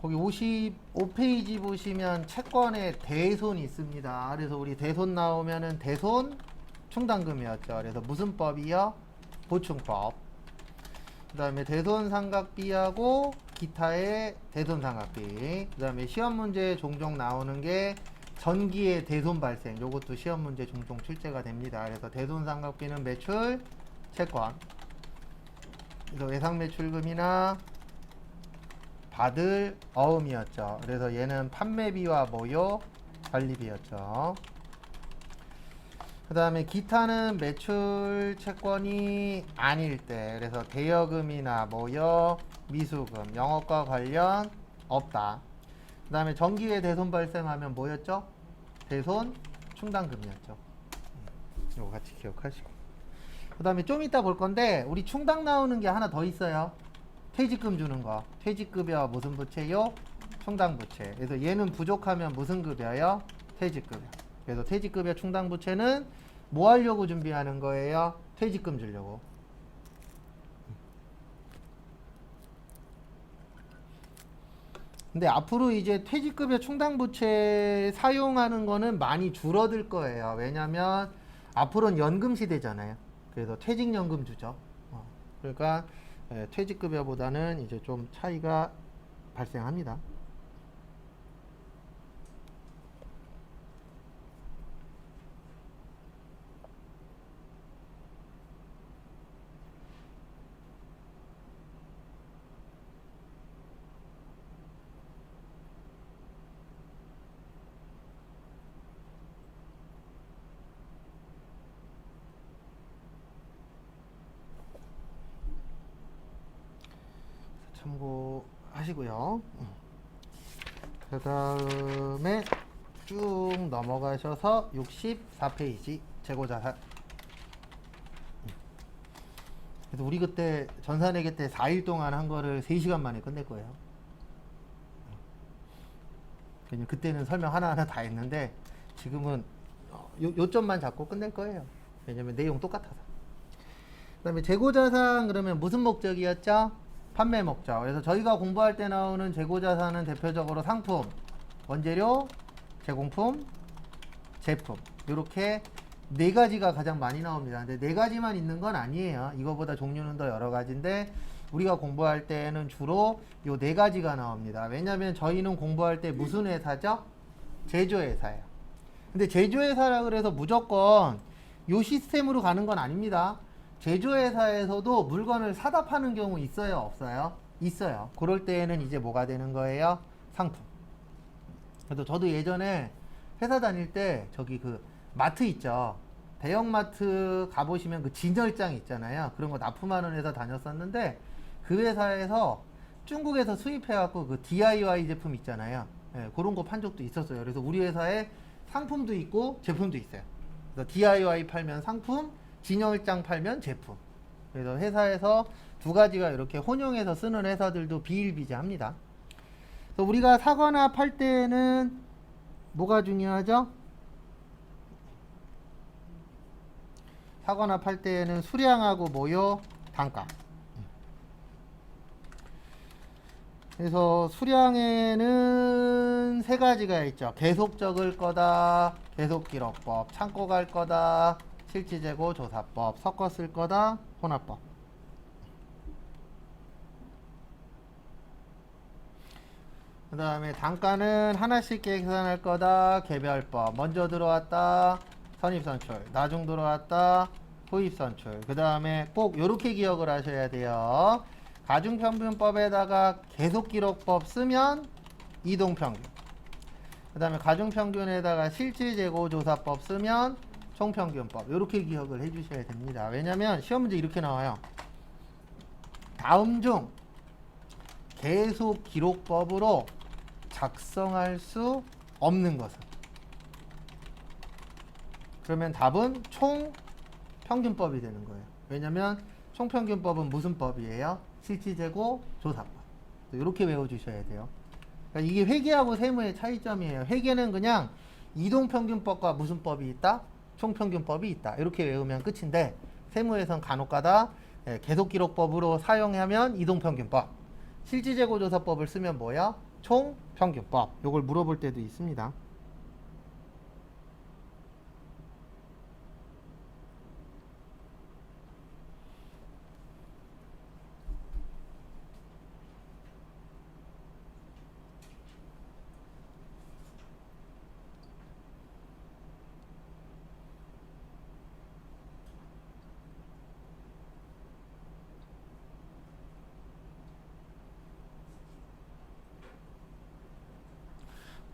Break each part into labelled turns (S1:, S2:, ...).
S1: 거기 55페이지 보시면 채권에 대손이 있습니다. 그래서 우리 대손 나오면은 대손 충당금이었죠. 그래서 무슨 법이요? 보충법. 그 다음에 대손 삼각비하고 기타의 대손 삼각비. 그 다음에 시험 문제에 종종 나오는 게 전기의 대손 발생. 요것도 시험 문제 종종 출제가 됩니다. 그래서 대손 삼각비는 매출, 채권. 그래서 예상 매출금이나 받을 어음이었죠. 그래서 얘는 판매비와 모요, 관리비였죠. 그 다음에 기타는 매출 채권이 아닐 때, 그래서 대여금이나 모여, 미수금, 영업과 관련 없다. 그 다음에 전기에 대손 발생하면 뭐였죠? 대손 충당금이었죠. 이거 같이 기억하시고. 그 다음에 좀 이따 볼 건데 우리 충당 나오는 게 하나 더 있어요. 퇴직금 주는 거. 퇴직급여 무슨 부채요? 충당부채. 그래서 얘는 부족하면 무슨 급여요? 퇴직급여. 그래서 퇴직급여 충당부채는 뭐 하려고 준비하는 거예요? 퇴직금 주려고. 근데 앞으로 이제 퇴직급여 충당부채 사용하는 거는 많이 줄어들 거예요. 왜냐면 앞으로는 연금 시대잖아요. 그래서 퇴직연금 주죠. 그러니까 퇴직급여보다는 이제 좀 차이가 발생합니다. 참고하시고요. 그 다음에 쭉 넘어가셔서 64페이지 재고자산. 그래서 우리 그때 전산회계 때 4일 동안 한 거를 3시간 만에 끝낼 거예요. 그때는 설명 하나하나 다 했는데 지금은 요점만 잡고 끝낼 거예요. 왜냐면 내용 똑같아서. 그 다음에 재고자산 그러면 무슨 목적이었죠? 판매 목적. 그래서 저희가 공부할 때 나오는 재고자산은 대표적으로 상품, 원재료, 제공품, 제품 이렇게 4가지가 가장 많이 나옵니다. 근데 4가지만 있는 건 아니에요. 이거보다 종류는 더 여러 가지인데 우리가 공부할 때는 주로 요 4가지가 나옵니다. 왜냐면 저희는 공부할 때 무슨 회사죠? 제조회사예요. 근데 제조회사라 그래서 무조건 요 시스템으로 가는 건 아닙니다. 제조회사에서도 물건을 사다 파는 경우 있어요? 없어요? 있어요. 그럴 때에는 이제 뭐가 되는 거예요? 상품. 그래도 저도 예전에 회사 다닐 때 저기 그 마트 있죠. 대형마트 가보시면 그 진열장 있잖아요. 그런 거 납품하는 회사 다녔었는데 그 회사에서 중국에서 수입해갖고 그 DIY 제품 있잖아요. 예, 그런 거 판 적도 있었어요. 그래서 우리 회사에 상품도 있고 제품도 있어요. 그래서 DIY 팔면 상품, 진열장 팔면 제품. 그래서 회사에서 2가지가 이렇게 혼용해서 쓰는 회사들도 비일비재합니다. 그래서 우리가 사거나 팔 때는 뭐가 중요하죠? 사거나 팔 때는 수량하고 모요, 단가. 그래서 수량에는 3가지가 있죠. 계속 적을 거다, 계속기록법, 창고 갈 거다, 실지재고 조사법, 섞어 쓸 거다, 혼합법. 그 다음에 단가는 하나씩 계산할 거다, 개별법. 먼저 들어왔다, 선입선출. 나중 들어왔다, 후입선출. 그 다음에 꼭 요렇게 기억을 하셔야 돼요. 가중평균법에다가 계속기록법 쓰면 이동평균. 그 다음에 가중평균에다가 실질재고조사법 쓰면 총평균법. 이렇게 기억을 해주셔야 됩니다. 왜냐면 시험 문제 이렇게 나와요. 다음 중 계속기록법으로 작성할 수 없는 것은? 그러면 답은 총평균법이 되는 거예요. 왜냐면 총평균법은 무슨 법이에요? 실질재고 조사법. 이렇게 외워주셔야 돼요. 그러니까 이게 회계하고 세무의 차이점이에요. 회계는 그냥 이동평균법과 무슨 법이 있다? 총평균법이 있다. 이렇게 외우면 끝인데 세무에선 간혹가다 계속기록법으로 사용하면 이동평균법, 실질재고조사법을 쓰면 뭐야? 총 평균법 요걸 물어볼 때도 있습니다.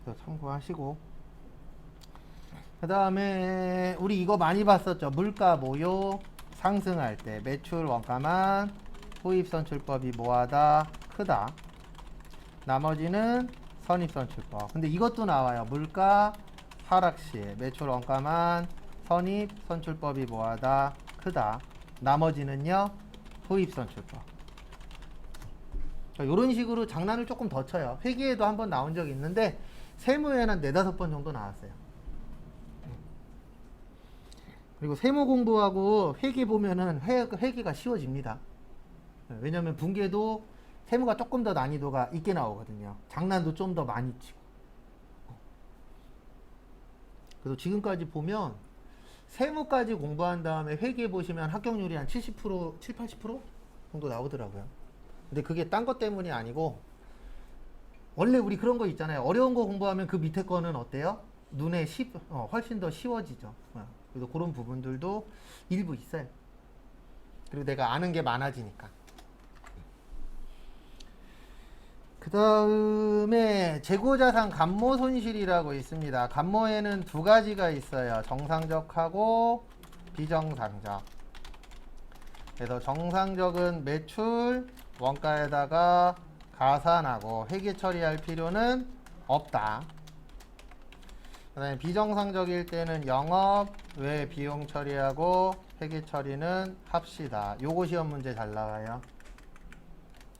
S1: 그래서 참고하시고, 그 다음에 우리 이거 많이 봤었죠. 물가 모요 상승할 때 매출 원가만 후입선출법이 뭐하다 크다. 나머지는 선입선출법. 근데 이것도 나와요. 물가 하락 시에 매출 원가만 선입선출법이 뭐하다 크다. 나머지는요 후입선출법. 이런 식으로 장난을 조금 더 쳐요. 회계에도 한번 나온 적이 있는데 세무에는 한 4-5번 정도 나왔어요. 그리고 세무 공부하고 회계 보면은 회계가 쉬워집니다. 왜냐면 분계도 세무가 조금 더 난이도가 있게 나오거든요. 장난도 좀 더 많이 치고. 그래서 지금까지 보면 세무까지 공부한 다음에 회계 보시면 합격률이 한 70%, 70-80% 정도 나오더라고요. 근데 그게 딴 것 때문이 아니고 원래 우리 그런 거 있잖아요. 어려운 거 공부하면 그 밑에 거는 어때요? 눈에 훨씬 더 쉬워지죠. 그래서 그런 부분들도 일부 있어요. 그리고 내가 아는 게 많아지니까. 그 다음에 재고자산 감모손실이라고 있습니다. 감모에는 2가지가 있어요. 정상적하고 비정상적. 그래서 정상적은 매출 원가에다가 가산하고 회계 처리할 필요는 없다. 그 다음에 비정상적일 때는 영업 외 비용 처리하고 회계 처리는 합시다. 요거 시험 문제 잘 나와요.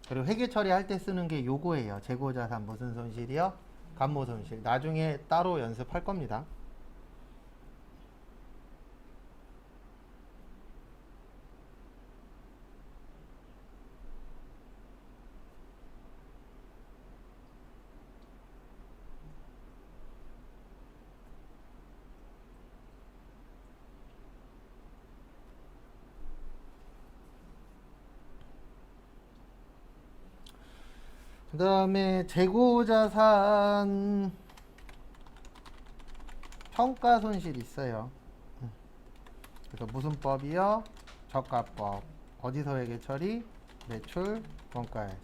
S1: 그리고 회계 처리할 때 쓰는 게 요거예요. 재고자산 무슨 손실이요? 감모손실. 나중에 따로 연습할 겁니다. 그 다음에 재고자산 평가손실 있어요. 그래서 무슨 법이요? 저가법. 어디서 회계 처리? 매출 원가에서.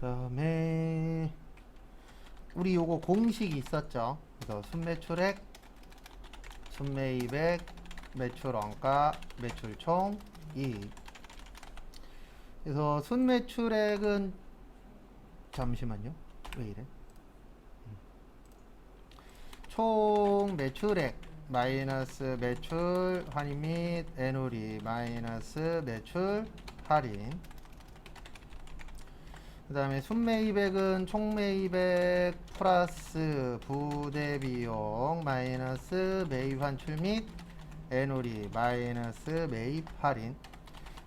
S1: 그 다음에 우리 요거 공식이 있었죠. 그래서 순매출액, 순매입액, 매출원가, 매출총, 이익. 그래서 순매출액은 잠시만요. 왜 이래? 총 매출액 마이너스 매출 환입 및 애누리 마이너스 매출 할인. 그 다음에 순매입액은 총매입액 플러스 부대비용 마이너스 매입환출 및 애누리 마이너스 매입 할인.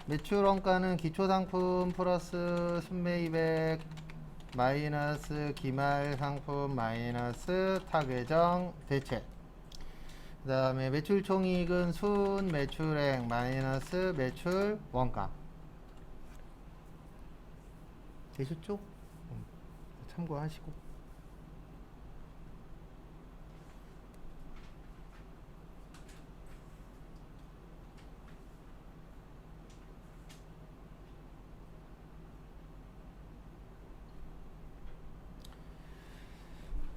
S1: 매출원가는 기초상품 플러스 순매입액 마이너스 기말상품 마이너스 타괴정 대체. 그 다음에 매출총이익은 순매출액 마이너스 매출원가. 되셨죠? 참고하시고.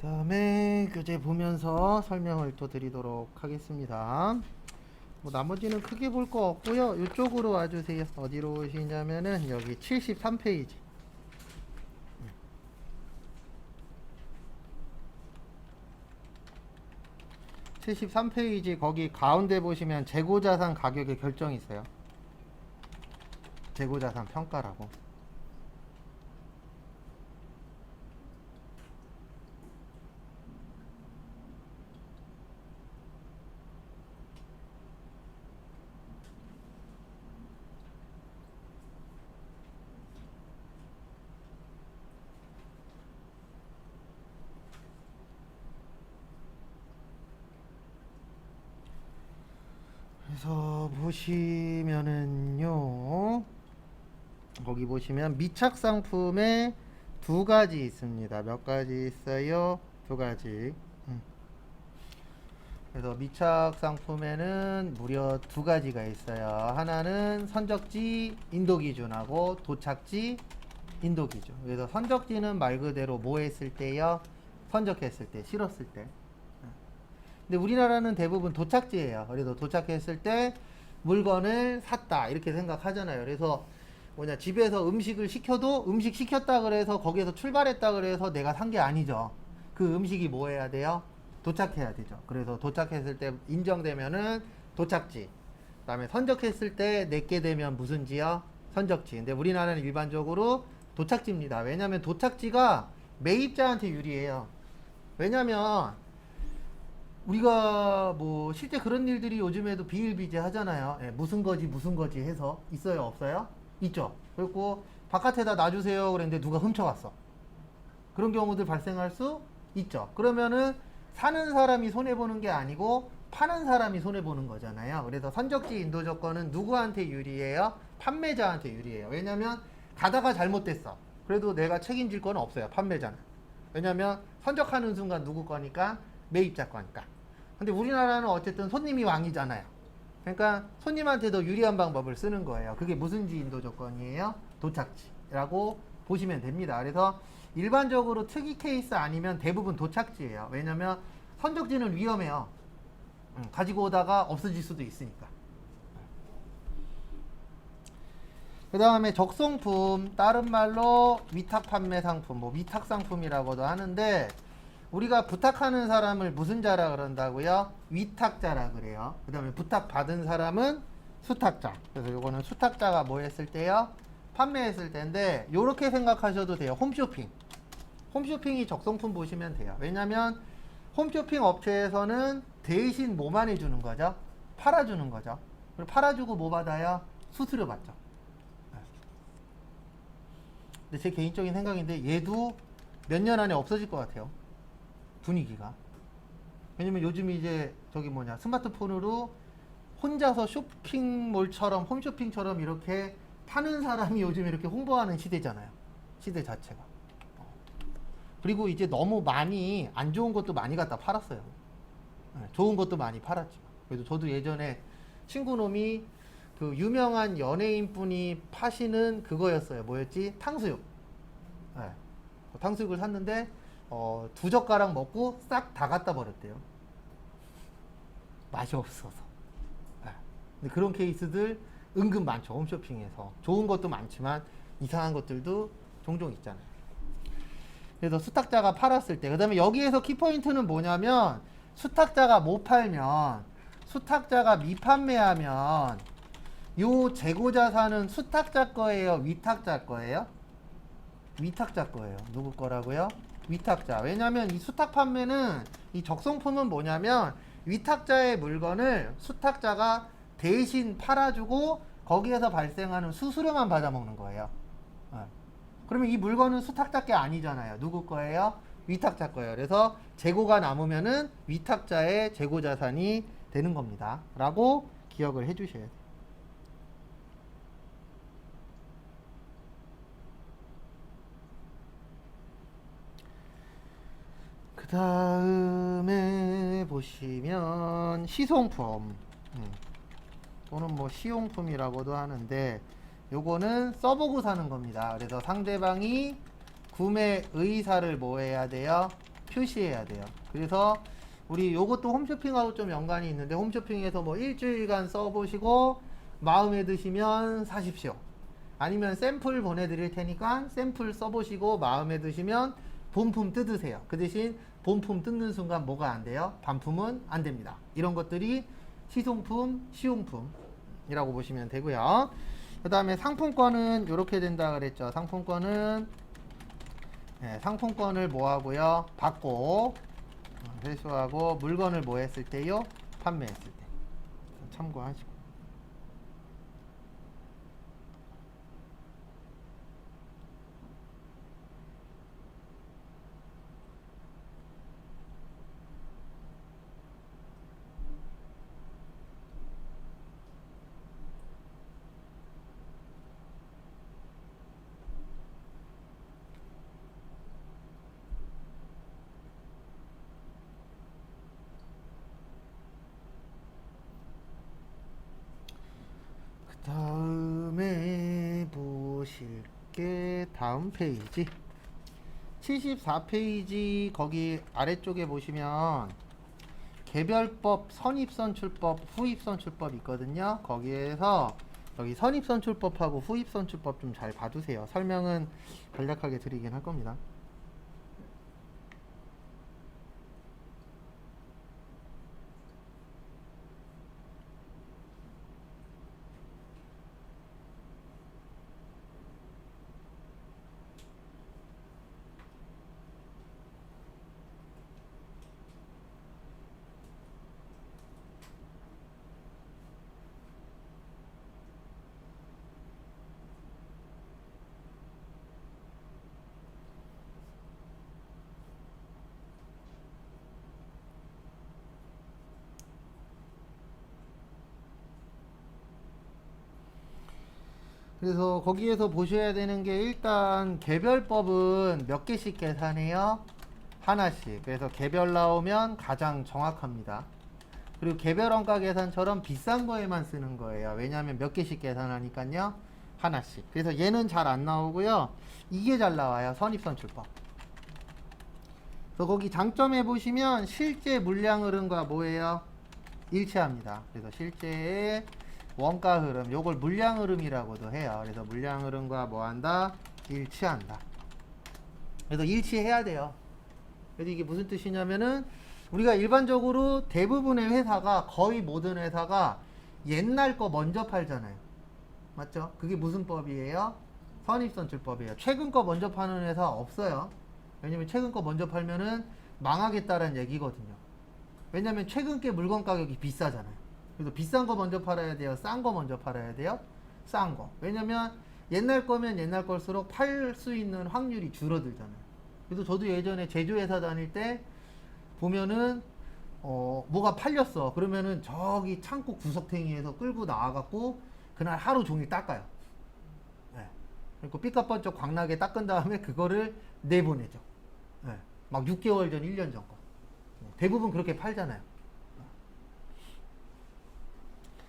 S1: 그다음에 교재 보면서 설명을 또 드리도록 하겠습니다. 뭐 나머지는 크게 볼 거 없고요. 이쪽으로 와주세요. 어디로 오시냐면은 여기 73페이지. 73페이지 거기 가운데 보시면 재고자산 가격의 결정이 있어요. 재고자산 평가라고. 그래서 보시면은요, 거기 보시면 미착 상품에 두 가지 있습니다. 몇 가지 있어요? 두 가지. 그래서 미착 상품에는 무려 두 가지가 있어요. 하나는 선적지 인도 기준하고 도착지 인도 기준. 그래서 선적지는 말 그대로 뭐 했을 때요? 선적했을 때, 실었을 때. 근데 우리나라는 대부분 도착지예요. 그래서 도착했을 때 물건을 샀다 이렇게 생각하잖아요. 그래서 뭐냐, 집에서 음식을 시켜도 음식 시켰다 그래서 거기에서 출발했다 그래서 내가 산 게 아니죠. 그 음식이 뭐 해야 돼요? 도착해야 되죠. 그래서 도착했을 때 인정되면은 도착지. 그다음에 선적했을 때 내게 되면 무슨 지요? 선적지. 근데 우리나라는 일반적으로 도착지입니다. 왜냐면 도착지가 매입자한테 유리해요. 왜냐면 우리가 뭐 실제 그런 일들이 요즘에도 비일비재 하잖아요. 예, 무슨 거지 해서 있어요, 없어요? 있죠. 그리고 바깥에다 놔주세요 그랬는데 누가 훔쳐갔어. 그런 경우들 발생할 수 있죠. 그러면은 사는 사람이 손해보는 게 아니고 파는 사람이 손해보는 거잖아요. 그래서 선적지 인도 조건은 누구한테 유리해요? 판매자한테 유리해요. 왜냐면 가다가 잘못됐어. 그래도 내가 책임질 건 없어요, 판매자는. 왜냐면 선적하는 순간 누구 거니까? 매입자 거니까. 근데 우리나라는 어쨌든 손님이 왕이잖아요. 그러니까 손님한테도 유리한 방법을 쓰는 거예요. 그게 무슨 지 인도 조건이에요? 도착지라고 보시면 됩니다. 그래서 일반적으로 특이 케이스 아니면 대부분 도착지예요. 왜냐면 선적지는 위험해요. 가지고 오다가 없어질 수도 있으니까. 그 다음에 적성품, 다른 말로 위탁 판매 상품, 뭐 위탁 상품이라고도 하는데, 우리가 부탁하는 사람을 무슨 자라 그런다고요? 위탁자라 그래요. 그 다음에 부탁받은 사람은 수탁자. 그래서 요거는 수탁자가 뭐 했을 때요? 판매했을 때인데, 요렇게 생각하셔도 돼요. 홈쇼핑. 홈쇼핑이 적성품 보시면 돼요. 왜냐면 홈쇼핑 업체에서는 대신 뭐만 해주는 거죠? 팔아주는 거죠. 그리고 팔아주고 뭐 받아요? 수수료 받죠. 근데 제 개인적인 생각인데 얘도 몇 년 안에 없어질 것 같아요. 분위기가. 왜냐면 요즘 이제 저기 뭐냐, 스마트폰으로 혼자서 쇼핑몰처럼 홈쇼핑처럼 이렇게 파는 사람이 요즘 이렇게 홍보하는 시대잖아요. 시대 자체가. 그리고 이제 너무 많이 안 좋은 것도 많이 갖다 팔았어요. 좋은 것도 많이 팔았지만. 그래도 저도 예전에 친구놈이 그 유명한 연예인 분이 파시는 그거였어요. 뭐였지? 탕수육. 네. 탕수육을 샀는데 두 젓가락 먹고 싹 다 갖다 버렸대요. 맛이 없어서. 네. 근데 그런 케이스들 은근 많죠. 홈쇼핑에서. 좋은 것도 많지만 이상한 것들도 종종 있잖아요. 그래서 수탁자가 팔았을 때, 그 다음에 여기에서 키포인트는 뭐냐면, 수탁자가 못 팔면, 수탁자가 미판매하면, 요 재고자산은 수탁자 거예요? 위탁자 거예요? 위탁자 거예요. 누구 거라고요? 위탁자. 왜냐면 이 수탁 판매는, 이 적성품은 뭐냐면, 위탁자의 물건을 수탁자가 대신 팔아주고, 거기에서 발생하는 수수료만 받아먹는 거예요. 그러면 이 물건은 수탁자 게 아니잖아요. 누구 거예요? 위탁자 거예요. 그래서 재고가 남으면은 위탁자의 재고자산이 되는 겁니다. 라고 기억을 해주셔야 돼요. 그 다음에 보시면 시송품, 또는 뭐 시용품이라고도 하는데, 요거는 써보고 사는 겁니다. 그래서 상대방이 구매 의사를 뭐 해야 돼요? 표시해야 돼요. 그래서 우리 요것도 홈쇼핑하고 좀 연관이 있는데 홈쇼핑에서 뭐 일주일간 써보시고 마음에 드시면 사십시오. 아니면 샘플 보내드릴 테니까 샘플 써보시고 마음에 드시면 본품 뜯으세요. 그 대신 본품 뜯는 순간 뭐가 안 돼요? 반품은 안 됩니다. 이런 것들이 시송품, 시용품이라고 보시면 되고요. 그 다음에 상품권은 이렇게 된다 그랬죠. 상품권은 상품권을 뭐 하고요? 받고 회수하고 물건을 뭐 했을 때요? 판매했을 때. 참고하시고. 다음에 보실 게 다음 페이지 74페이지 거기 아래쪽에 보시면 개별법, 선입선출법, 후입선출법 있거든요. 거기에서 여기 선입선출법하고 후입선출법 좀 잘 봐두세요. 설명은 간략하게 드리긴 할 겁니다. 그래서 거기에서 보셔야 되는 게 일단 개별법은 몇 개씩 계산해요? 하나씩. 그래서 개별 나오면 가장 정확합니다. 그리고 개별 원가 계산처럼 비싼 거에만 쓰는 거예요. 왜냐하면 몇 개씩 계산하니까요. 하나씩. 그래서 얘는 잘 안 나오고요. 이게 잘 나와요. 선입선출법. 그래서 거기 장점에 보시면 실제 물량 흐름과 뭐예요? 일치합니다. 그래서 실제의 원가 흐름, 요걸 물량 흐름이라고도 해요. 그래서 물량 흐름과 뭐 한다? 일치한다. 그래서 일치해야 돼요. 그래서 이게 무슨 뜻이냐면은 우리가 일반적으로 대부분의 회사가 거의 모든 회사가 옛날 거 먼저 팔잖아요. 맞죠? 그게 무슨 법이에요? 선입선출법이에요. 최근 거 먼저 파는 회사 없어요. 왜냐면 최근 거 먼저 팔면은 망하겠다라는 얘기거든요. 왜냐면 최근 게 물건 가격이 비싸잖아요. 그래서 비싼 거 먼저 팔아야 돼요? 싼 거 먼저 팔아야 돼요? 싼 거. 왜냐면 옛날 거면 옛날 걸수록 팔 수 있는 확률이 줄어들잖아요. 그래서 저도 예전에 제조회사 다닐 때 보면은 뭐가 팔렸어. 그러면은 저기 창고 구석탱이에서 끌고 나와갖고 그날 하루 종일 닦아요. 네. 그리고 삐까뻔쩍 광나게 닦은 다음에 그거를 내보내죠. 네. 막 6개월 전, 1년 전 거. 대부분 그렇게 팔잖아요.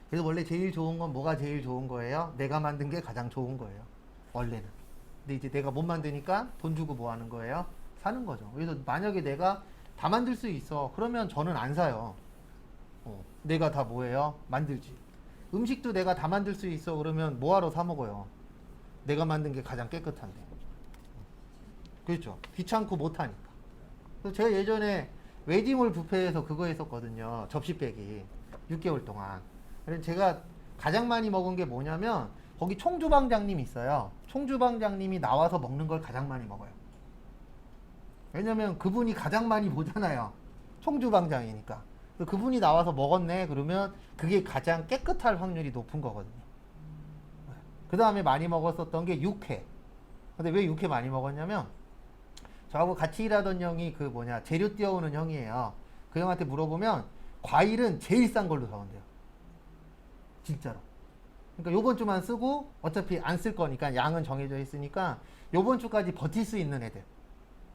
S1: 그래서 원래 제일 좋은 건 뭐가 제일 좋은 거예요? 내가 만든 게 가장 좋은 거예요. 원래는. 근데 이제 내가 못 만드니까 돈 주고 뭐 하는 거예요? 사는 거죠. 그래서 만약에 내가 다 만들 수 있어. 그러면 저는 안 사요. 내가 다 뭐예요? 만들지. 음식도 내가 다 만들 수 있어. 그러면 뭐하러 사 먹어요? 내가 만든 게 가장 깨끗한데. 그렇죠. 귀찮고 못하니까. 그래서 제가 예전에 웨딩홀 뷔페에서 그거 했었거든요. 접시 빼기. 6개월 동안. 그래서 제가 가장 많이 먹은 게 뭐냐면 거기 총주방장님이 있어요. 총주방장님이 나와서 먹는 걸 가장 많이 먹어요. 왜냐면 그분이 가장 많이 보잖아요. 총주방장이니까. 그분이 나와서 먹었네. 그러면 그게 가장 깨끗할 확률이 높은 거거든요. 그 다음에 많이 먹었었던 게 육회. 근데 왜 육회 많이 먹었냐면 저하고 같이 일하던 형이 그 뭐냐 재료 띄워오는 형이에요. 그 형한테 물어보면 과일은 제일 싼 걸로 사온대요. 진짜로. 그러니까 요번 주만 쓰고 어차피 안 쓸 거니까 양은 정해져 있으니까 요번 주까지 버틸 수 있는 애들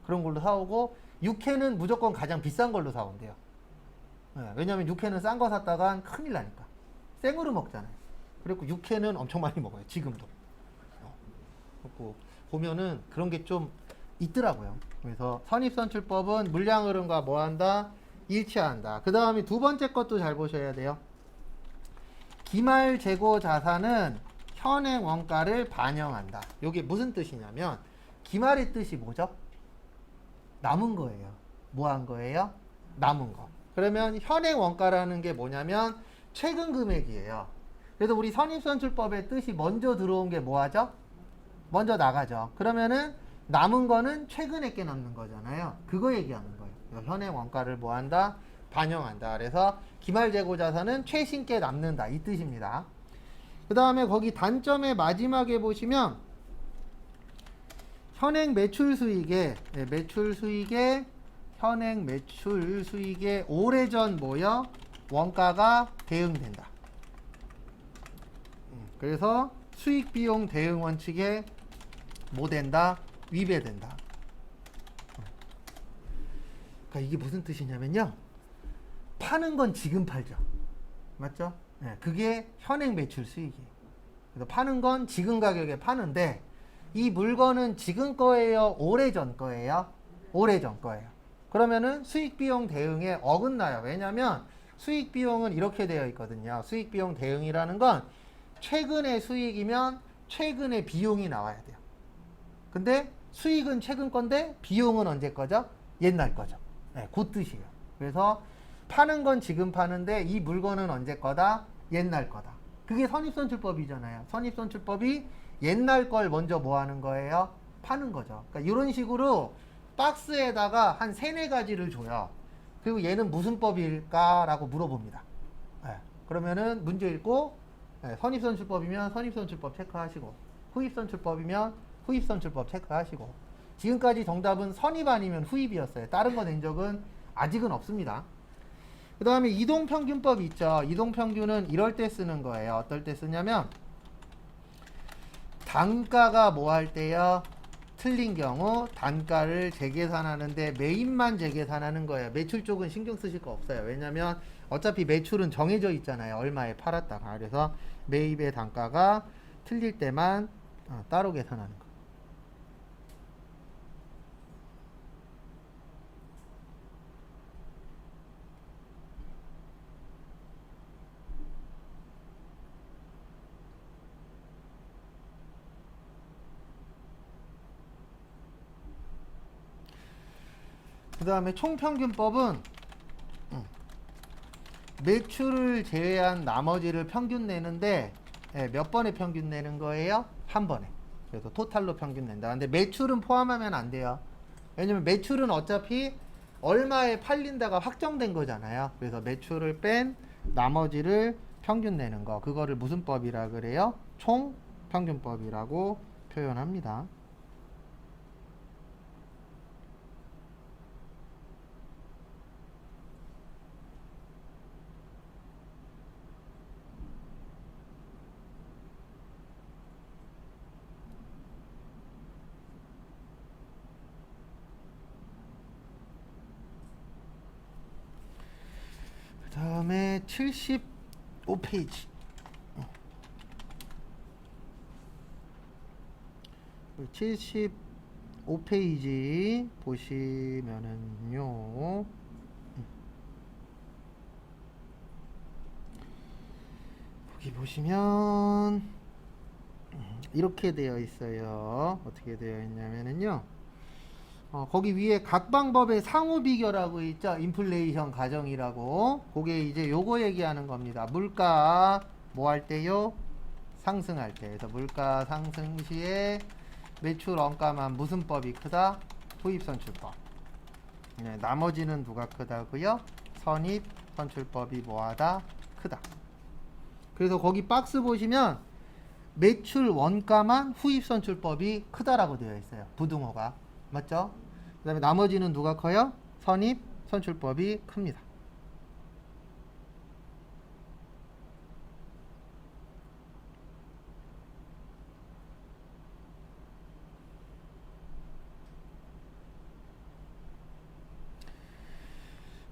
S1: 그런 걸로 사오고 육회는 무조건 가장 비싼 걸로 사온대요. 네, 왜냐면 육회는 싼 거 샀다간 큰일 나니까 생으로 먹잖아요. 그리고 육회는 엄청 많이 먹어요. 지금도. 그리고 보면은 그런 게 좀 있더라고요. 그래서 선입선출법은 물량 흐름과 뭐 한다? 일치한다. 그 다음에 두 번째 것도 잘 보셔야 돼요. 기말 재고 자산은 현행 원가를 반영한다. 이게 무슨 뜻이냐면 기말의 뜻이 뭐죠? 남은 거예요. 뭐 한 거예요? 남은 거. 그러면 현행 원가라는 게 뭐냐면 최근 금액이에요. 그래서 우리 선입선출법의 뜻이 먼저 들어온 게 뭐하죠? 먼저 나가죠. 그러면은 남은 거는 최근에 게 남는 거잖아요. 그거 얘기하는 거예요. 현행 원가를 뭐 한다? 반영한다. 그래서 기말 재고 자산은 최신 게 남는다. 이 뜻입니다. 그 다음에 거기 단점의 마지막에 보시면 현행 매출 수익에 현행 매출 수익에 오래전 뭐요? 원가가 대응된다. 그래서 수익 비용 대응 원칙에 뭐 된다? 위배된다. 그러니까 이게 무슨 뜻이냐면요. 파는 건 지금 팔죠. 맞죠? 네, 그게 현행 매출 수익이에요. 그래서 파는 건 지금 가격에 파는데 이 물건은 지금 거예요? 오래전 거예요? 오래전 거예요. 그러면은 수익 비용 대응에 어긋나요. 왜냐면 수익 비용은 이렇게 되어 있거든요. 수익 비용 대응이라는 건 최근의 수익이면 최근의 비용이 나와야 돼요. 근데 수익은 최근 건데 비용은 언제 거죠? 옛날 거죠. 네, 그 뜻이에요. 그래서 파는 건 지금 파는데 이 물건은 언제 거다? 옛날 거다. 그게 선입선출법이잖아요. 선입선출법이 옛날 걸 먼저 뭐 하는 거예요? 파는 거죠. 그러니까 이런 식으로 박스에다가 한 세네 가지를 줘요. 그리고 얘는 무슨 법일까라고 물어봅니다. 네, 그러면은 문제 읽고 네, 선입선출법이면 선입선출법 체크하시고 후입선출법이면 후입선출법 체크하시고 지금까지 정답은 선입 아니면 후입이었어요. 다른 거 낸 적은 아직은 없습니다. 그 다음에 이동평균법 있죠. 이동평균은 이럴 때 쓰는 거예요. 어떨 때 쓰냐면 단가가 뭐 할 때요? 틀린 경우 단가를 재계산하는데 매입만 재계산하는 거예요. 매출 쪽은 신경 쓰실 거 없어요. 왜냐면 어차피 매출은 정해져 있잖아요. 얼마에 팔았다가. 그래서 매입의 단가가 틀릴 때만 따로 계산하는 거. 그 다음에 총평균법은 매출을 제외한 나머지를 평균 내는데 몇 번에 평균 내는 거예요? 한 번에. 그래서 토탈로 평균 낸다. 근데 매출은 포함하면 안 돼요. 왜냐면 매출은 어차피 얼마에 팔린다가 확정된 거잖아요. 그래서 매출을 뺀 나머지를 평균 내는 거. 그거를 무슨 법이라 그래요? 총평균법이라고 표현합니다. 그 다음에 75페이지 75페이지 보시면은요 여기 보시면 이렇게 되어 있어요. 어떻게 되어 있냐면은요 거기 위에 각 방법의 상호 비교라고 있죠. 인플레이션 가정이라고. 그게 이제 요거 얘기하는 겁니다. 물가 뭐 할 때요? 상승할 때. 그래서 물가 상승 시에 매출 원가만 무슨 법이 크다? 후입선출법. 네, 나머지는 누가 크다고요? 선입선출법이 뭐하다? 크다. 그래서 거기 박스 보시면 매출 원가만 후입선출법이 크다라고 되어 있어요. 부등호가. 맞죠? 그 다음에 나머지는 누가 커요? 선입선출법이 큽니다.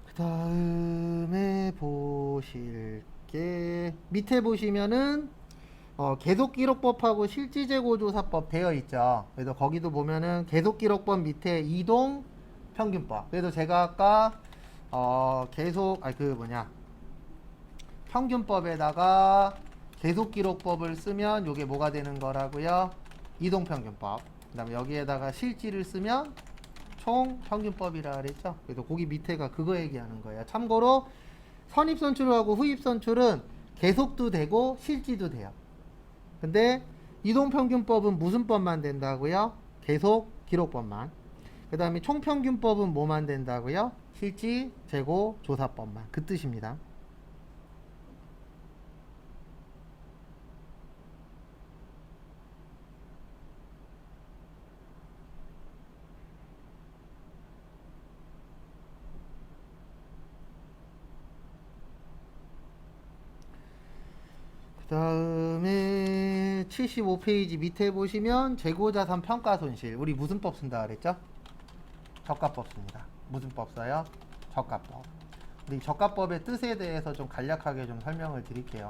S1: 그 다음에 보실 게 밑에 보시면은 계속기록법하고 실지재고조사법 되어 있죠. 그래서 거기도 보면은 계속기록법 밑에 이동평균법. 그래서 제가 아까 평균법에다가 계속기록법을 쓰면 요게 뭐가 되는 거라고요? 이동평균법. 그 다음에 여기에다가 실지를 쓰면 총평균법이라 그랬죠. 그래서 거기 밑에가 그거 얘기하는 거예요. 참고로 선입선출하고 후입선출은 계속도 되고 실지도 돼요. 근데 이동평균법은 무슨 법만 된다고요? 계속기록법만. 그 다음에 총평균법은 뭐만 된다고요? 실지, 재고, 조사법만. 그 뜻입니다. 그 다음에 75페이지 밑에 보시면 재고자산 평가손실. 우리 무슨 법 쓴다 그랬죠? 저가법 씁니다. 무슨 법 써요? 저가법. 우리 저가법의 뜻에 대해서 좀 간략하게 좀 설명을 드릴게요.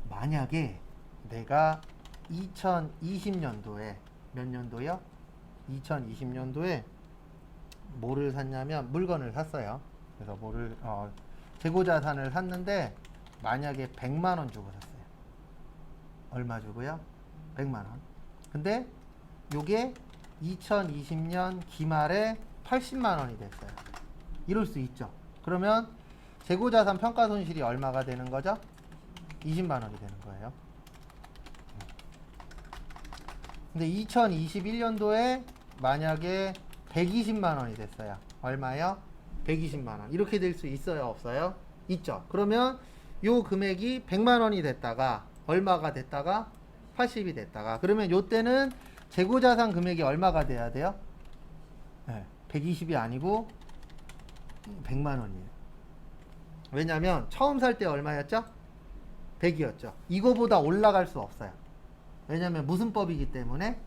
S1: 만약에 내가 2020년도에 몇 년도요? 2020년도에 뭐를 샀냐면 물건을 샀어요. 그래서 재고자산을 샀는데 만약에 100만원 주고 샀어요. 얼마 주고요? 100만원. 근데 요게 2020년 기말에 80만원이 됐어요. 이럴 수 있죠. 그러면 재고자산 평가손실이 얼마가 되는 거죠? 20만원이 되는 거예요. 근데 2021년도에 만약에 120만원이 됐어요. 얼마요? 120만원. 이렇게 될 수 있어요? 없어요? 있죠. 그러면 요 금액이 100만원이 됐다가 얼마가 됐다가 80이 됐다가 그러면 요 때는 재고자산 금액이 얼마가 돼야 돼요? 네, 120이 아니고 100만원이에요. 왜냐면 처음 살 때 얼마였죠? 100이었죠. 이거보다 올라갈 수 없어요. 왜냐면 무슨 법이기 때문에?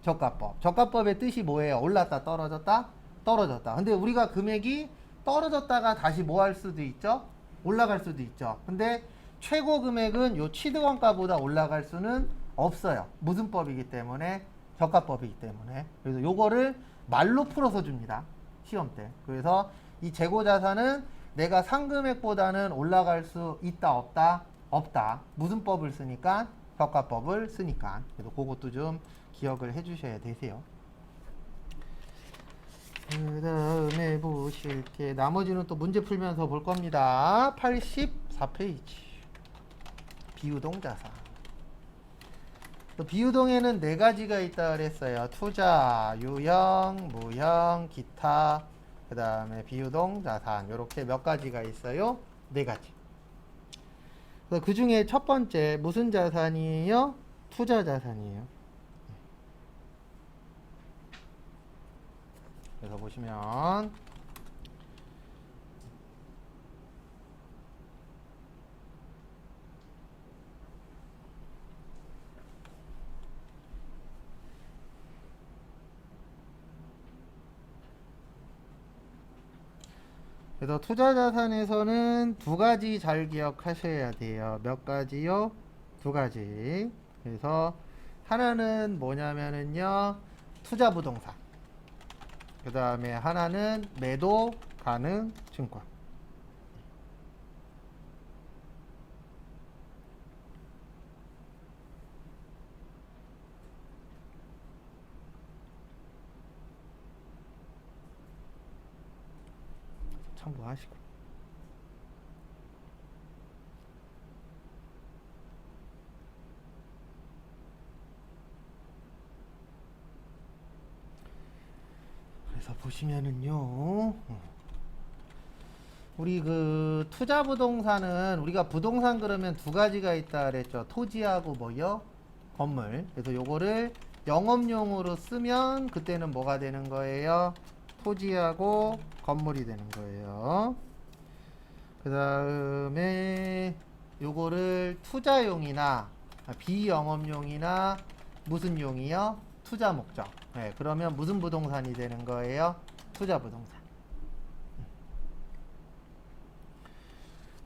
S1: 저가법. 저가법의 뜻이 뭐예요? 올랐다 떨어졌다? 떨어졌다. 근데 우리가 금액이 떨어졌다가 다시 뭐 할 수도 있죠? 올라갈 수도 있죠. 근데 최고 금액은 요 취득원가보다 올라갈 수는 없어요. 무슨 법이기 때문에? 저가법이기 때문에. 그래서 요거를 말로 풀어서 줍니다. 시험 때. 그래서 이 재고자산은 내가 상금액보다는 올라갈 수 있다 없다? 없다. 무슨 법을 쓰니까? 저가법을 쓰니까. 그래서 그것도 좀 기억을 해 주셔야 되세요. 그 다음에 보실게 나머지는 또 문제 풀면서 볼 겁니다. 84페이지 비유동자산. 비유동에는 네 가지가 있다 그랬어요. 투자, 유형, 무형, 기타. 그 다음에 비유동자산 이렇게 몇 가지가 있어요. 네 가지. 그 중에 첫 번째 무슨 자산이에요? 투자자산이에요. 그래서 보시면 그래서 투자자산에서는 두 가지 잘 기억하셔야 돼요. 몇 가지요? 두 가지. 그래서 하나는 뭐냐면은요 투자부동산. 그 다음에 하나는 매도 가능 증권. 참고하시고. 그래서 보시면은요 우리 그 투자 부동산은 우리가 부동산 그러면 두 가지가 있다 그랬죠. 토지하고 뭐요? 건물. 그래서 요거를 영업용으로 쓰면 그때는 뭐가 되는 거예요? 토지하고 건물이 되는 거예요. 그 다음에 요거를 투자용이나 비영업용이나 무슨 용이요? 투자 목적. 네, 그러면 무슨 부동산이 되는 거예요? 투자 부동산.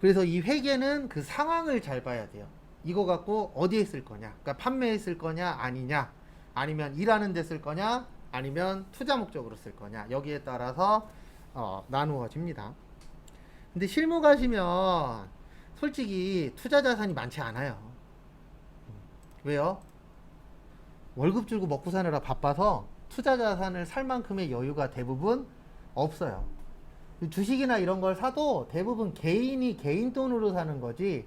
S1: 그래서 이 회계는 그 상황을 잘 봐야 돼요. 이거 갖고 어디에 쓸 거냐? 그러니까 판매에 쓸 거냐, 아니냐? 아니면 일하는 데 쓸 거냐? 아니면 투자 목적으로 쓸 거냐? 여기에 따라서 나누어집니다. 근데 실무 가시면 솔직히 투자 자산이 많지 않아요. 왜요? 월급 주고 먹고 사느라 바빠서 투자 자산을 살 만큼의 여유가 대부분 없어요. 주식이나 이런 걸 사도 대부분 개인이 개인 돈으로 사는 거지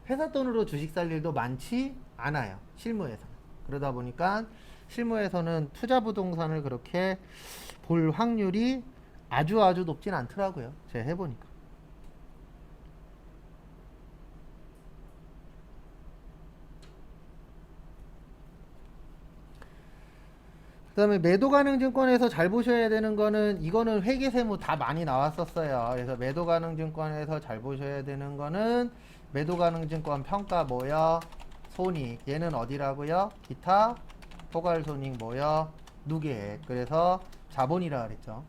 S1: 회사 돈으로 주식 살 일도 많지 않아요. 실무에서는. 그러다 보니까 실무에서는 투자 부동산을 그렇게 볼 확률이 아주 높진 않더라고요. 제가 해보니까. 그 다음에 매도 가능 증권에서 잘 보셔야 되는 거는 이거는 회계세무 다 많이 나왔었어요. 그래서 매도 가능 증권에서 잘 보셔야 되는 거는 매도 가능 증권 평가 뭐요? 손익. 얘는 어디라고요? 기타 포괄 손익 뭐요? 누계액. 그래서 자본이라 그랬죠.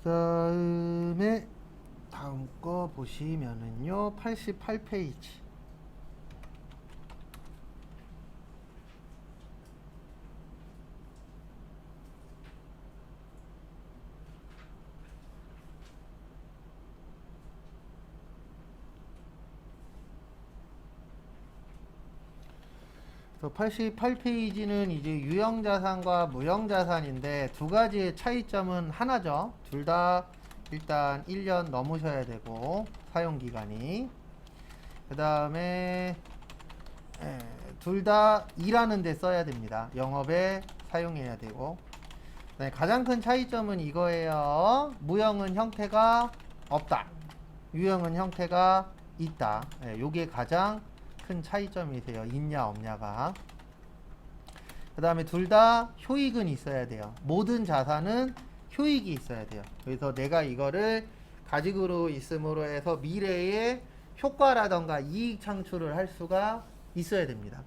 S1: 그 다음에 다음 거 보시면은요 88페이지 그래서 88페이지는 이제 유형자산과 무형자산인데 두 가지의 차이점은 하나죠. 둘 다 일단 1년 넘으셔야 되고 사용기간이 그 다음에 둘 다 일하는 데 써야 됩니다. 영업에 사용해야 되고 네, 가장 큰 차이점은 이거예요. 무형은 형태가 없다. 유형은 형태가 있다. 네, 요게 가장 큰 차이점이세요. 있냐 없냐가. 그 다음에 둘 다 효익은 있어야 돼요. 모든 자산은 효익이 있어야 돼요. 그래서 내가 이거를 가지고 있음으로 해서 미래에 효과라던가 이익 창출을 할 수가 있어야 됩니다.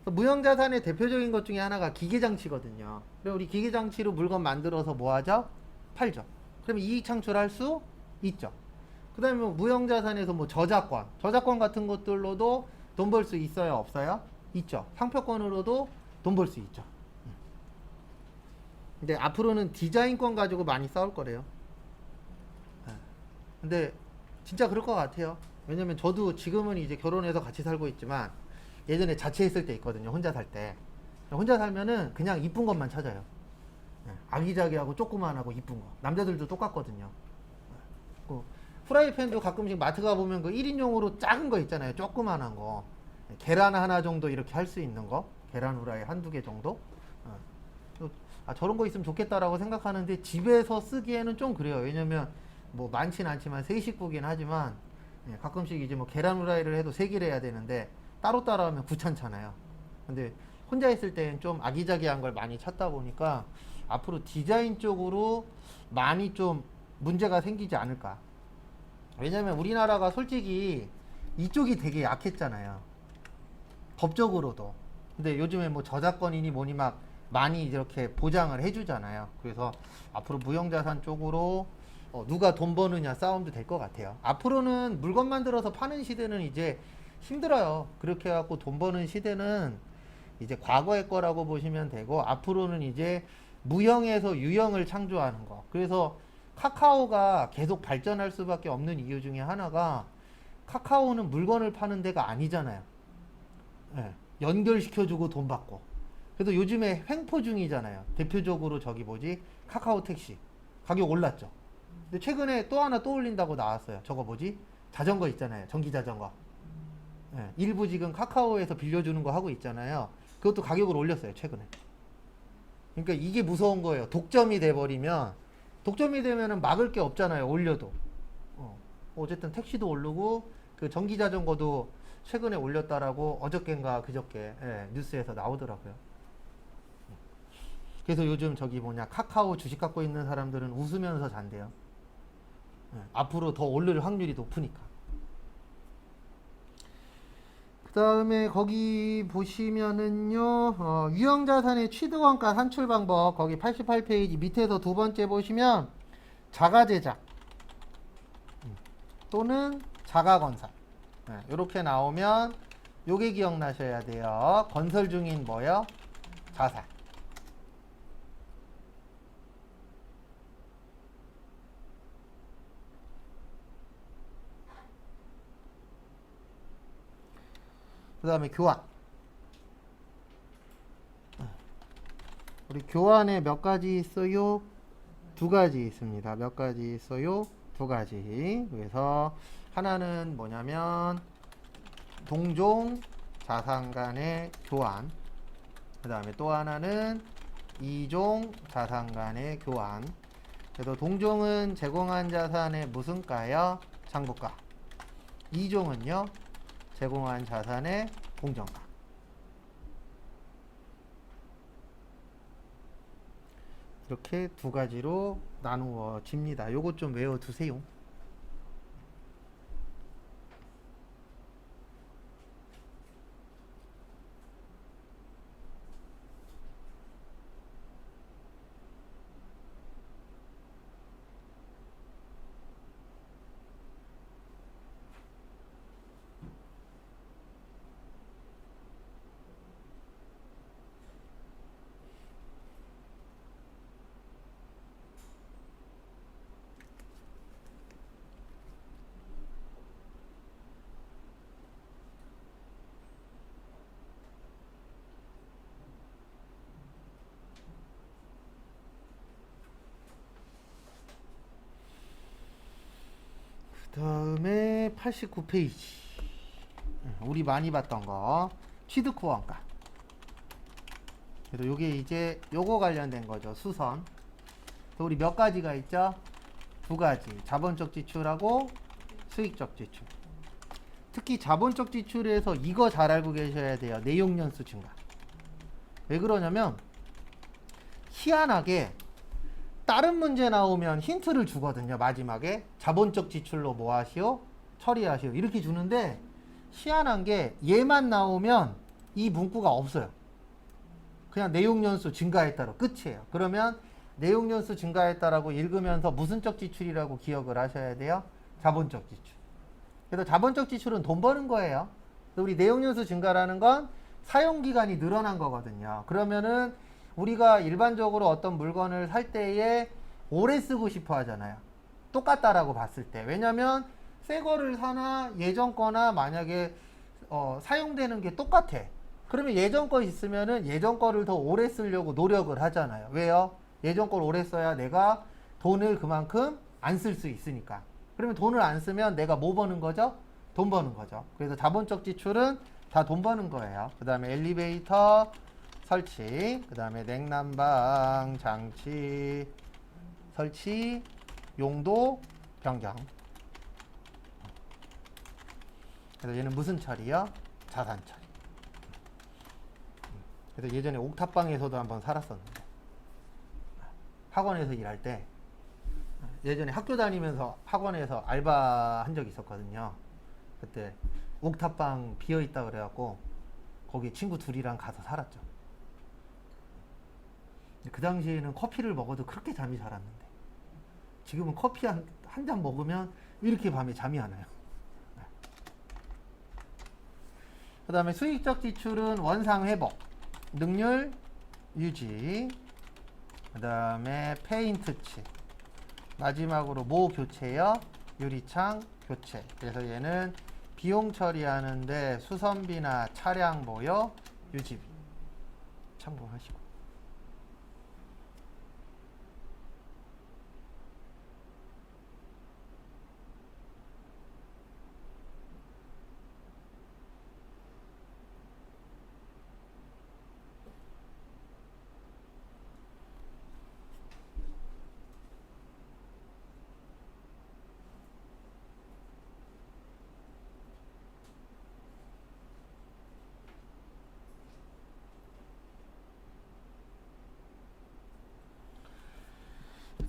S1: 무형자산의 대표적인 것 중에 하나가 기계장치거든요. 그리고 우리 기계장치로 물건 만들어서 뭐 하죠? 팔죠. 그럼 이익 창출할 수 있죠. 그 다음에 뭐 무형자산에서 뭐 저작권 같은 것들로도 돈 벌 수 있어요? 없어요? 있죠. 상표권으로도 돈 벌 수 있죠. 근데 앞으로는 디자인권 가지고 많이 싸울 거래요. 근데 진짜 그럴 것 같아요. 왜냐면 저도 지금은 이제 결혼해서 같이 살고 있지만 예전에 자취했을 때 있거든요. 혼자 살 때. 혼자 살면은 그냥 이쁜 것만 찾아요. 아기자기하고 조그만하고 이쁜 거. 남자들도 똑같거든요. 프라이팬도 가끔씩 마트 가보면 그 1인용으로 작은 거 있잖아요. 조그만한 거. 계란 하나 정도 이렇게 할 수 있는 거. 계란 후라이 한두 개 정도. 저런 거 있으면 좋겠다라고 생각하는데 집에서 쓰기에는 좀 그래요. 왜냐면 뭐 많진 않지만 세 식구긴 하지만 가끔씩 이제 뭐 계란 후라이를 해도 세 개를 해야 되는데 따로따로 하면 귀찮잖아요. 근데 혼자 있을 때는 좀 아기자기한 걸 많이 찾다 보니까 앞으로 디자인 쪽으로 많이 좀 문제가 생기지 않을까. 왜냐면 우리나라가 솔직히 이쪽이 되게 약했잖아요. 법적으로도. 근데 요즘에 뭐 저작권이니 뭐니 막 많이 이렇게 보장을 해주잖아요. 그래서 앞으로 무형자산 쪽으로 누가 돈 버느냐 싸움도 될 것 같아요. 앞으로는 물건 만들어서 파는 시대는 이제 힘들어요. 그렇게 해갖고 돈 버는 시대는 이제 과거의 거라고 보시면 되고 앞으로는 이제 무형에서 유형을 창조하는 거. 그래서 카카오가 계속 발전할 수밖에 없는 이유 중에 하나가 카카오는 물건을 파는 데가 아니잖아요. 네, 연결시켜주고 돈 받고. 그래서 요즘에 횡포 중이잖아요. 대표적으로 저기 뭐지? 카카오 택시. 가격 올랐죠. 근데 최근에 또 하나 또 올린다고 나왔어요. 저거 뭐지? 자전거 있잖아요. 전기 자전거. 예, 일부 지금 카카오에서 빌려주는 거 하고 있잖아요. 그것도 가격을 올렸어요. 최근에. 그러니까 이게 무서운 거예요. 독점이 돼버리면 독점이 되면은 막을 게 없잖아요. 올려도. 어쨌든 택시도 오르고 그 전기 자전거도 최근에 올렸다라고 어저께인가 그저께 뉴스에서 나오더라고요. 그래서 요즘 저기 뭐냐 카카오 주식 갖고 있는 사람들은 웃으면서 잔대요. 앞으로 더 오를 확률이 높으니까. 그 다음에 거기 보시면은요 유형자산의 취득원가 산출 방법 거기 88페이지 밑에서 두 번째 보시면 자가제작 또는 자가건설 이렇게 나오면 요게 기억나셔야 돼요. 건설 중인 뭐요? 자산. 그 다음에 교환. 우리 교환에 몇 가지 있어요? 두 가지 있습니다. 몇 가지 있어요? 두 가지. 그래서 하나는 뭐냐면 동종 자산 간의 교환. 그 다음에 또 하나는 이종 자산 간의 교환. 그래서 동종은 제공한 자산의 무슨 가요? 장부가. 이종은요? 제공한 자산의 공정가. 이렇게 두 가지로 나누어집니다. 요것 좀 외워두세요. 그 다음에 89페이지. 우리 많이 봤던 거. 취득후원가. 그래서 요게 이제 요거 관련된 거죠. 수선. 우리 몇 가지가 있죠? 두 가지. 자본적 지출하고 수익적 지출. 특히 자본적 지출에서 이거 잘 알고 계셔야 돼요. 내용연수 증가. 왜 그러냐면 희한하게 다른 문제 나오면 힌트를 주거든요. 마지막에 자본적 지출로 뭐 하시오? 처리하시오. 이렇게 주는데 희한한 게 얘만 나오면 이 문구가 없어요. 그냥 내용연수 증가했다로 끝이에요. 그러면 내용연수 증가했다라고 읽으면서 무슨적 지출이라고 기억을 하셔야 돼요? 자본적 지출. 그래서 자본적 지출은 돈 버는 거예요. 우리 내용연수 증가라는 건 사용기간이 늘어난 거거든요. 그러면은 우리가 일반적으로 어떤 물건을 살 때에 오래 쓰고 싶어 하잖아요. 똑같다라고 봤을 때. 왜냐면 새 거를 사나 예전 거나 만약에 사용되는 게 똑같아. 그러면 예전 거 있으면은 예전 거를 더 오래 쓰려고 노력을 하잖아요. 왜요? 예전 걸 오래 써야 내가 돈을 그만큼 안 쓸 수 있으니까. 그러면 돈을 안 쓰면 내가 뭐 버는 거죠? 돈 버는 거죠. 그래서 자본적 지출은 다 돈 버는 거예요. 그 다음에 엘리베이터 설치, 그 다음에 냉난방 장치 설치, 용도 변경. 그래서 얘는 무슨 처리요? 자산 처리. 그래서 예전에 옥탑방에서도 한번 살았었는데 학원에서 일할 때 예전에 학교 다니면서 학원에서 알바 한 적이 있었거든요. 그때 옥탑방 비어있다 그래갖고 거기 친구 둘이랑 가서 살았죠. 그 당시에는 커피를 먹어도 그렇게 잠이 잘 왔는데 지금은 커피 한 잔 먹으면 이렇게 밤에 잠이 안 와요. 그 다음에 수익적 지출은 원상 회복, 능률 유지, 그 다음에 페인트 칠, 마지막으로 뭐 교체요? 유리창 교체. 그래서 얘는 비용 처리하는데 수선비나 차량 뭐요? 유지비 참고하시고.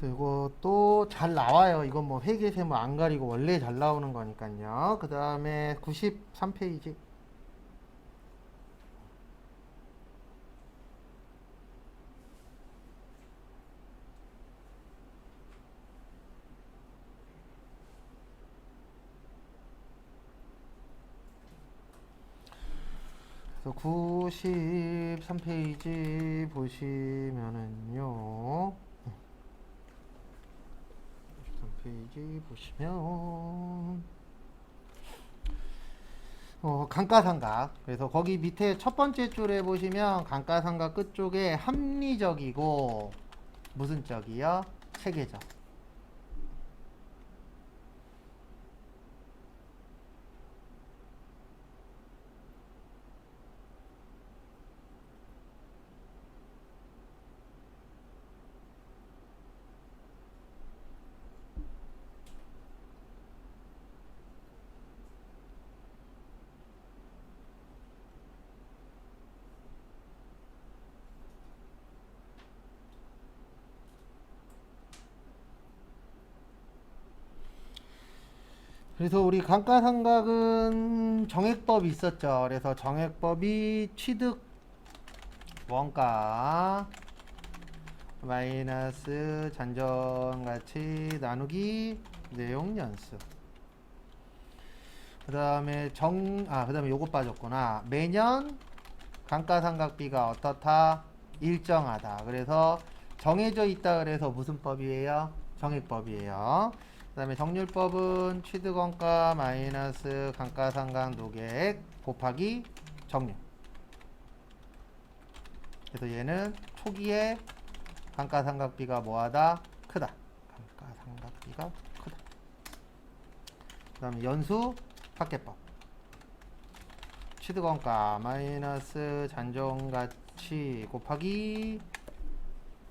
S1: 그리고 또 잘 나와요. 이건 뭐 회계세무 안 가리고 원래 잘 나오는 거니까요. 그 다음에 93페이지. 그래서 93페이지 보시면은요. 93페이지 보시면 감가상각. 그래서 거기 밑에 첫 번째 줄에 보시면 감가상각 끝쪽에 합리적이고 무슨 적이요? 체계적. 그래서 우리 감가상각은 정액법이 있었죠. 그래서 정액법이 취득 원가 마이너스 잔존가치 나누기 내용연수. 그 다음에 그 다음에 요거 빠졌구나. 매년 감가상각비가 어떻다? 일정하다. 그래서 정해져 있다. 그래서 무슨 법이에요? 정액법이에요. 그 다음에 정률법은 취득원가 마이너스 감가상각 노객 곱하기 정률. 그래서 얘는 초기에 감가상각비가 뭐하다? 크다. 감가상각비가 크다. 그 다음에 연수 합계법. 취득원가 마이너스 잔존가치 곱하기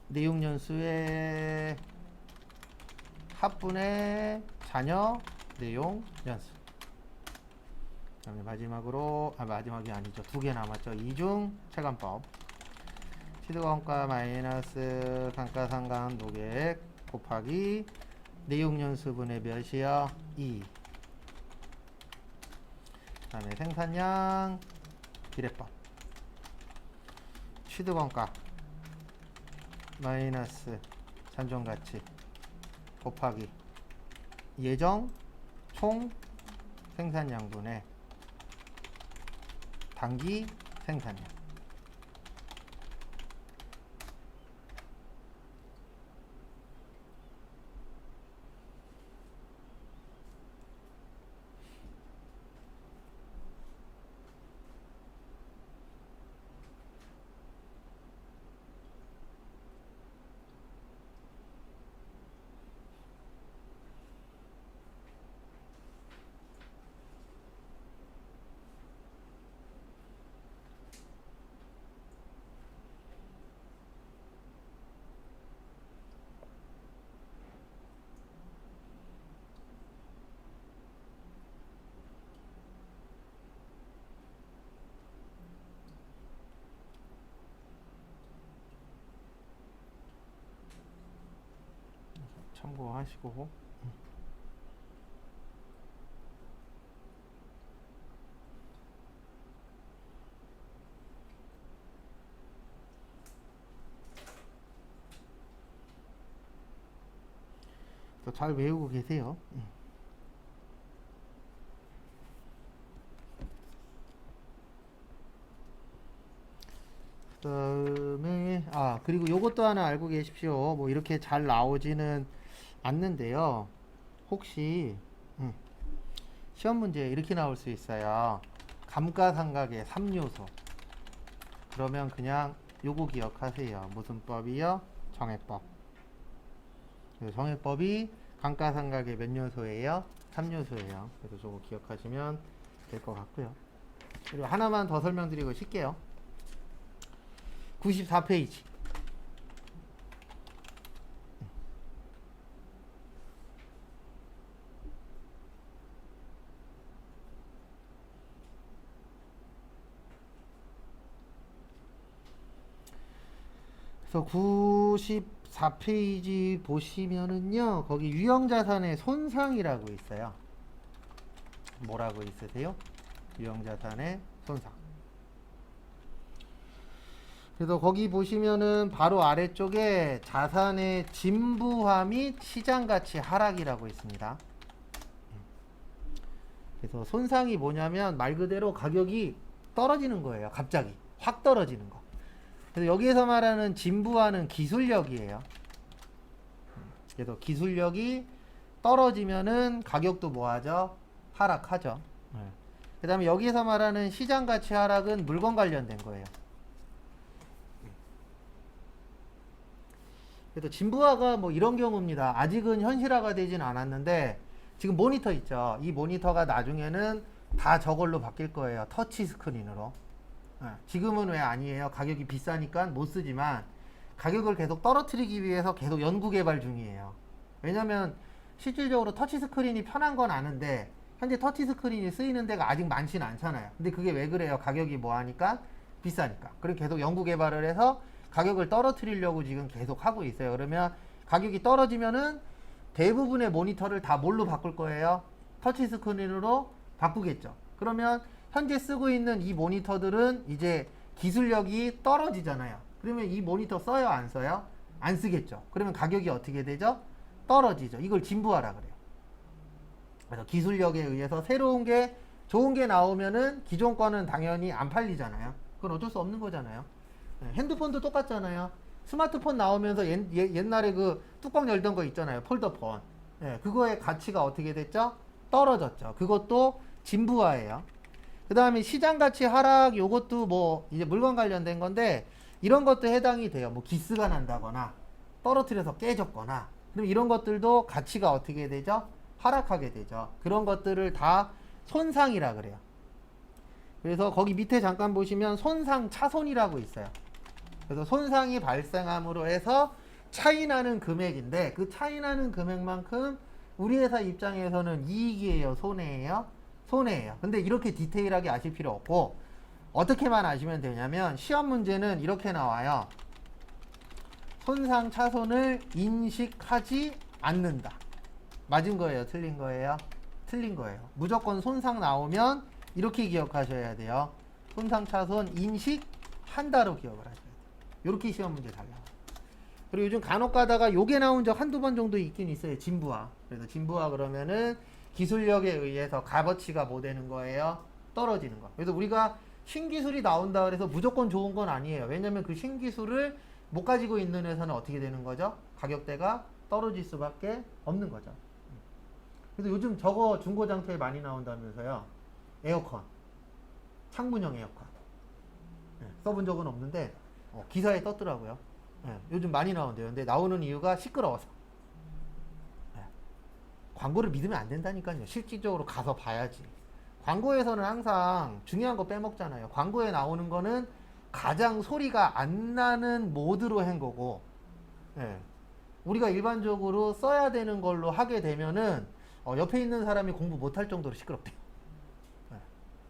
S1: 내용연수의 합분의 잔여 내용연수. 그 다음에 마지막으로 마지막이 아니죠. 두 개 남았죠. 이중 체감법. 취득원가 마이너스 감가상각 노객 곱하기 내용연수분의 몇이요? 2. 그 다음에 생산량 비례법. 취득원가 마이너스 잔존가치 곱하기 예정 총 생산량분의 단기 생산량. 참고하시고. 또 잘 외우고 계세요. 그 다음에 그리고 요것도 하나 알고 계십시오. 뭐 이렇게 잘 나오지는 않는데요. 혹시 시험 문제 이렇게 나올 수 있어요. 감가상각의 3요소. 그러면 그냥 요거 기억하세요. 무슨 법이요? 정액법. 정액법이 감가상각의 몇 요소예요? 3요소예요. 그래서 저거 기억하시면 될 것 같고요. 그리고 하나만 더 설명드리고 쉴게요. 94페이지. 그래서 4페이지 보시면은요, 거기 유형자산의 손상이라고 있어요. 뭐라고 있으세요? 유형자산의 손상. 그래서 거기 보시면은 바로 아래쪽에 자산의 진부화 및 시장가치 하락이라고 있습니다. 그래서 손상이 뭐냐면 말 그대로 가격이 떨어지는 거예요. 갑자기 확 떨어지는 거. 그래서 여기에서 말하는 진부화는 기술력이에요. 그래서 기술력이 떨어지면은 가격도 뭐하죠? 하락하죠. 그 다음에 여기에서 말하는 시장가치 하락은 물건 관련된 거예요. 그래서 진부화가 뭐 이런 경우입니다. 아직은 현실화가 되진 않았는데 지금 모니터 있죠. 이 모니터가 나중에는 다 저걸로 바뀔 거예요. 터치 스크린으로. 지금은 왜 아니에요? 가격이 비싸니까 못 쓰지만 가격을 계속 떨어뜨리기 위해서 계속 연구 개발 중이에요. 왜냐면 실질적으로 터치 스크린이 편한 건 아는데 현재 터치 스크린이 쓰이는 데가 아직 많지는 않잖아요. 근데 그게 왜 그래요? 가격이 뭐 하니까? 비싸니까. 그리고 계속 연구 개발을 해서 가격을 떨어뜨리려고 지금 계속 하고 있어요. 그러면 가격이 떨어지면은 대부분의 모니터를 다 뭘로 바꿀 거예요? 터치 스크린으로 바꾸겠죠. 그러면 현재 쓰고 있는 이 모니터들은 이제 기술력이 떨어지잖아요. 그러면 이 모니터 써요? 안 써요? 안 쓰겠죠. 그러면 가격이 어떻게 되죠? 떨어지죠. 이걸 진부화라 그래요. 그래서 기술력에 의해서 새로운 게 좋은 게 나오면은 기존 거는 당연히 안 팔리잖아요. 그건 어쩔 수 없는 거잖아요. 핸드폰도 똑같잖아요. 스마트폰 나오면서 옛날에 그 뚜껑 열던 거 있잖아요. 폴더폰. 그거의 가치가 어떻게 됐죠? 떨어졌죠. 그것도 진부화예요. 그 다음에 시장가치 하락, 요것도 뭐 이제 물건 관련된 건데 이런 것도 해당이 돼요. 뭐 기스가 난다거나 떨어뜨려서 깨졌거나 그럼 이런 것들도 가치가 어떻게 되죠? 하락하게 되죠. 그런 것들을 다 손상이라 그래요. 그래서 거기 밑에 잠깐 보시면 손상 차손이라고 있어요. 그래서 손상이 발생함으로 해서 차이 나는 금액인데 그 차이 나는 금액만큼 우리 회사 입장에서는 이익이에요, 손해예요? 손해예요. 근데 이렇게 디테일하게 아실 필요 없고 어떻게만 아시면 되냐면 시험 문제는 이렇게 나와요. 손상 차손을 인식하지 않는다. 맞은 거예요, 틀린 거예요? 틀린 거예요. 무조건 손상 나오면 이렇게 기억하셔야 돼요. 손상 차손 인식한다로 기억을 하셔야 돼요. 이렇게 시험 문제 잘 나와요. 그리고 요즘 간혹 가다가 요게 나온 적 한두 번 정도 있긴 있어요. 진부화. 그래서 진부화 그러면은 기술력에 의해서 값어치가 뭐 되는 거예요? 떨어지는 거. 그래서 우리가 신기술이 나온다 그래서 무조건 좋은 건 아니에요. 왜냐면 그 신기술을 못 가지고 있는 회사는 어떻게 되는 거죠? 가격대가 떨어질 수밖에 없는 거죠. 그래서 요즘 저거 중고장터에 많이 나온다면서요. 에어컨. 창문형 에어컨. 써본 적은 없는데 기사에 떴더라고요. 요즘 많이 나온대요. 근데 나오는 이유가 시끄러워서. 광고를 믿으면 안 된다니까요. 실질적으로 가서 봐야지. 광고에서는 항상 중요한 거 빼먹잖아요. 광고에 나오는 거는 가장 소리가 안 나는 모드로 한 거고, 우리가 일반적으로 써야 되는 걸로 하게 되면은 옆에 있는 사람이 공부 못할 정도로 시끄럽대요.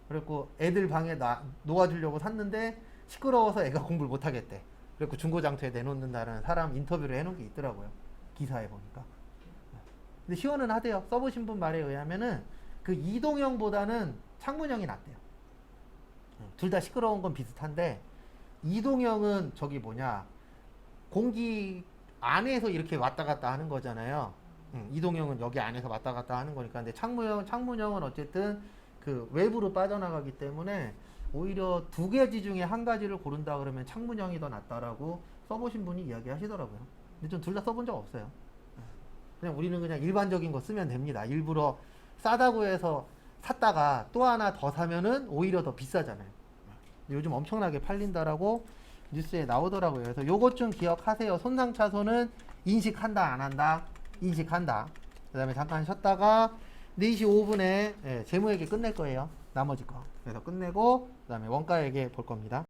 S1: 그래갖고 애들 방에 놓아주려고 샀는데 시끄러워서 애가 공부를 못하겠대. 그래갖고 중고장터에 내놓는다는 사람 인터뷰를 해놓은 게 있더라고요. 기사에 보니까. 근데 시원은 하대요. 써보신 분 말에 의하면은 그 이동형보다는 창문형이 낫대요. 둘 다 시끄러운 건 비슷한데 이동형은 저기 뭐냐 공기 안에서 이렇게 왔다 갔다 하는 거잖아요. 이동형은 여기 안에서 왔다 갔다 하는 거니까. 근데 창문형은 어쨌든 그 외부로 빠져나가기 때문에 오히려 두 가지 중에 한 가지를 고른다 그러면 창문형이 더 낫다라고 써보신 분이 이야기하시더라고요. 근데 전 둘 다 써본 적 없어요. 그냥 우리는 그냥 일반적인 거 쓰면 됩니다. 일부러 싸다고 해서 샀다가 또 하나 더 사면은 오히려 더 비싸잖아요. 요즘 엄청나게 팔린다라고 뉴스에 나오더라고요. 그래서 요것 좀 기억하세요. 손상차손은 인식한다 안 한다? 인식한다. 그 다음에 잠깐 쉬었다가 4시 5분에 재무회계 끝낼 거예요. 나머지 거. 그래서 끝내고 그 다음에 원가회계 볼 겁니다.